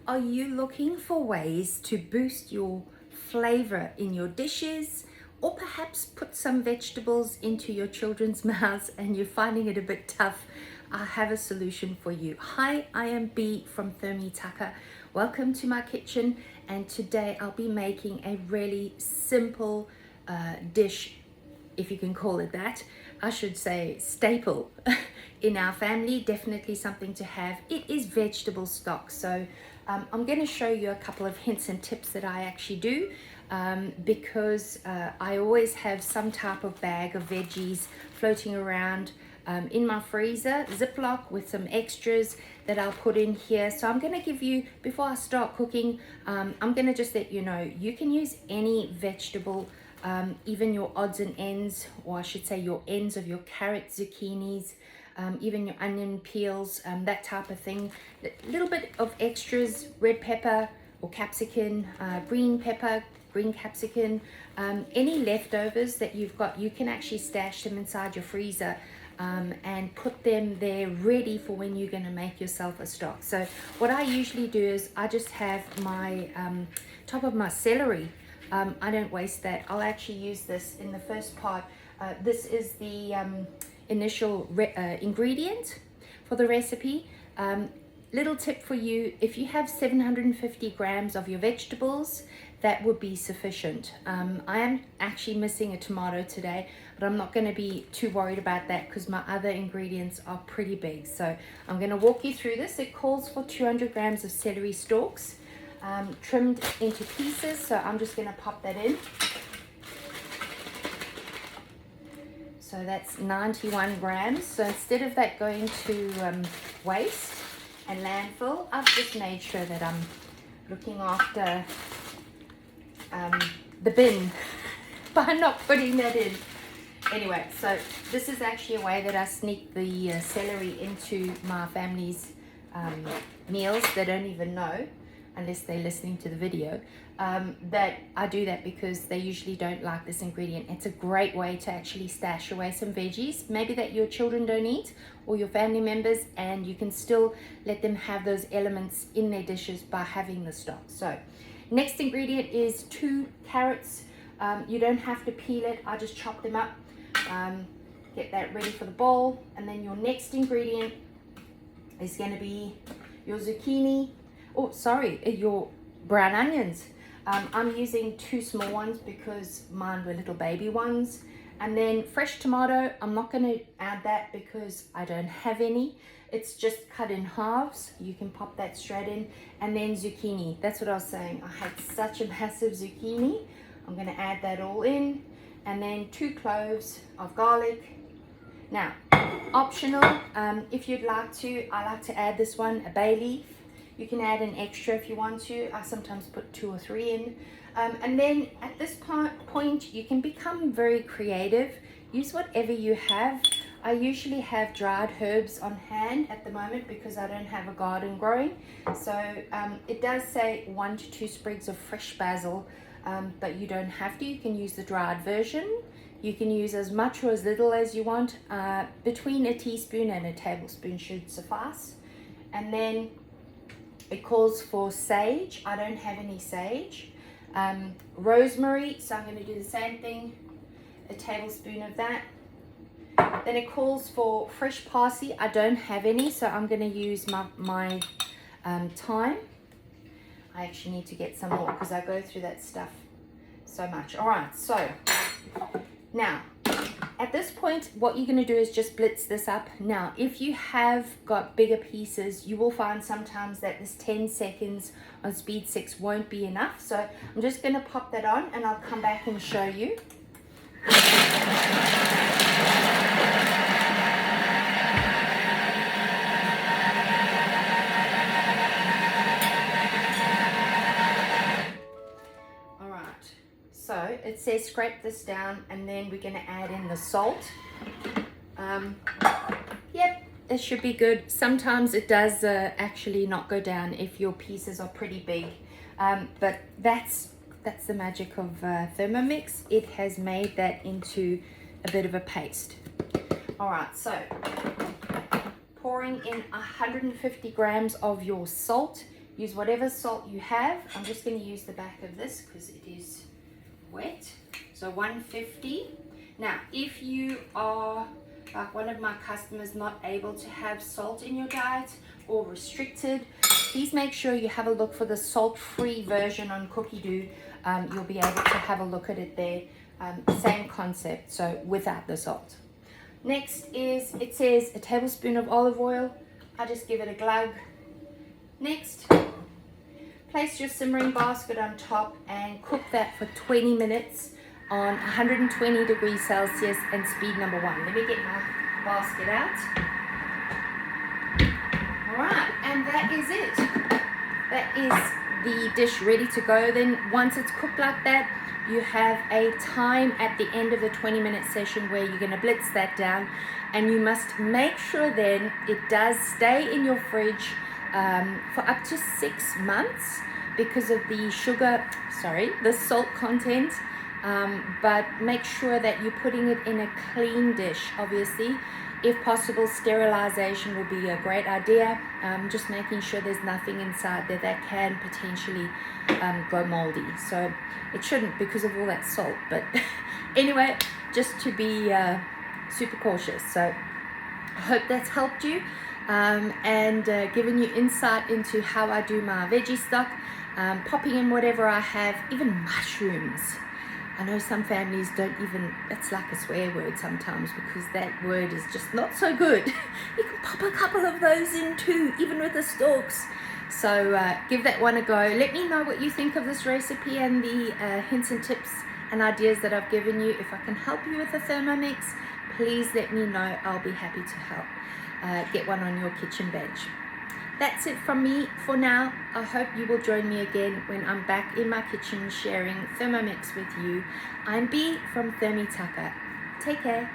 Are you looking for ways to boost your flavor in your dishes, or perhaps put some vegetables into your children's mouths and you're finding it a bit tough? I have a solution for you. Hi, I am Bea from Thermomix. Welcome to my kitchen, and today I'll be making a really simple dish, if you can call it that. I should say staple in our family, definitely something to have. It is vegetable stock. So I'm going to show you a couple of hints and tips that I actually do because I always have some type of bag of veggies floating around in my freezer, ziplock, with some extras that I'll put in here. So I'm going to give you, before I start cooking, I'm going to just let you know you can use any vegetable, even your odds and ends, or I should say your ends of your carrots, zucchinis, even your onion peels, that type of thing. A little bit of extras, red pepper or capsicum, green pepper, green capsicum, any leftovers that you've got, you can actually stash them inside your freezer and put them there ready for when you're going to make yourself a stock. So what I usually do is I just have my top of my celery. I don't waste that. I'll actually use this in the first part. This is the initial ingredient for the recipe. Little tip for you: if you have 750 grams of your vegetables, that would be sufficient. I am actually missing a tomato today, but I'm not going to be too worried about that because my other ingredients are pretty big. So I'm going to walk you through this. It calls for 200 grams of celery stalks, trimmed into pieces. So I'm just going to pop that in. So that's 91 grams. So instead of that going to waste and landfill, I've just made sure that I'm looking after the bin by not putting that in. Anyway, so this is actually a way that I sneak the celery into my family's meals. They don't even know, unless they're listening to the video, that I do that because they usually don't like this ingredient. It's a great way to actually stash away some veggies, maybe that your children don't eat or your family members, and you can still let them have those elements in their dishes by having the stock. So next ingredient is 2 carrots. You don't have to peel it, I just chop them up. Get that ready for the bowl. And then your next ingredient is going to be your zucchini. Oh, sorry, your brown onions. I'm using 2 small ones because mine were little baby ones. And then fresh tomato, I'm not going to add that because I don't have any. It's just cut in halves. You can pop that straight in. And then zucchini. That's what I was saying. I had such a massive zucchini. I'm going to add that all in. And then 2 cloves of garlic. Now, optional, if you'd like to, I like to add this one, a bay leaf. You can add an extra if you want to. I sometimes put 2 or 3 in. And then at this point, you can become very creative. Use whatever you have. I usually have dried herbs on hand at the moment because I don't have a garden growing. So it does say 1 to 2 sprigs of fresh basil, but you don't have to. You can use the dried version. You can use as much or as little as you want. Between a teaspoon and a tablespoon should suffice. And then it calls for sage. I don't have any sage. Rosemary, so I'm going to do the same thing, a tablespoon of that. Then it calls for fresh parsley. I don't have any, so I'm going to use my thyme. I actually need to get some more because I go through that stuff so much. All right, so now at this point, what you're going to do is just blitz this up. Now, if you have got bigger pieces, you will find sometimes that this 10 seconds on speed 6 won't be enough. So I'm just going to pop that on and I'll come back and show you. So it says scrape this down, and then we're going to add in the salt. Yep, it should be good. Sometimes it does actually not go down if your pieces are pretty big, but that's the magic of Thermomix. It has made that into a bit of a paste. All right, so pouring in 150 grams of your salt. Use whatever salt you have. I'm just going to use the back of this because it is wet. So 150. Now, if you are like one of my customers, not able to have salt in your diet or restricted, please make sure you have a look for the salt-free version on Cookidoo. You'll be able to have a look at it there. Same concept, so without the salt. Next is, it says a tablespoon of olive oil. I just give it a glug. Next, place your simmering basket on top and cook that for 20 minutes on 120 degrees Celsius and speed number 1. Let me get my basket out. Alright, and that is it. That is the dish ready to go. Then once it's cooked like that, you have a time at the end of the 20-minute session where you're going to blitz that down, and you must make sure then it does stay in your fridge for up to 6 months because of the the salt content. But make sure that you're putting it in a clean dish. Obviously, if possible, sterilization will be a great idea. Just making sure there's nothing inside there that can potentially go moldy. So it shouldn't because of all that salt. But anyway, just to be super cautious. So I hope that's helped you and given you insight into how I do my veggie stock. Popping in whatever I have, even mushrooms. I know some families don't even, it's like a swear word sometimes because that word is just not so good. You can pop a couple of those in too, even with the stalks. So give that one a go. Let me know what you think of this recipe and the hints and tips and ideas that I've given you. If I can help you with the Thermomix, please let me know. I'll be happy to help. Get one on your kitchen bench. That's it from me for now. I hope you will join me again when I'm back in my kitchen sharing Thermomix with you. I'm Bea from Thermi Tucker. Take care.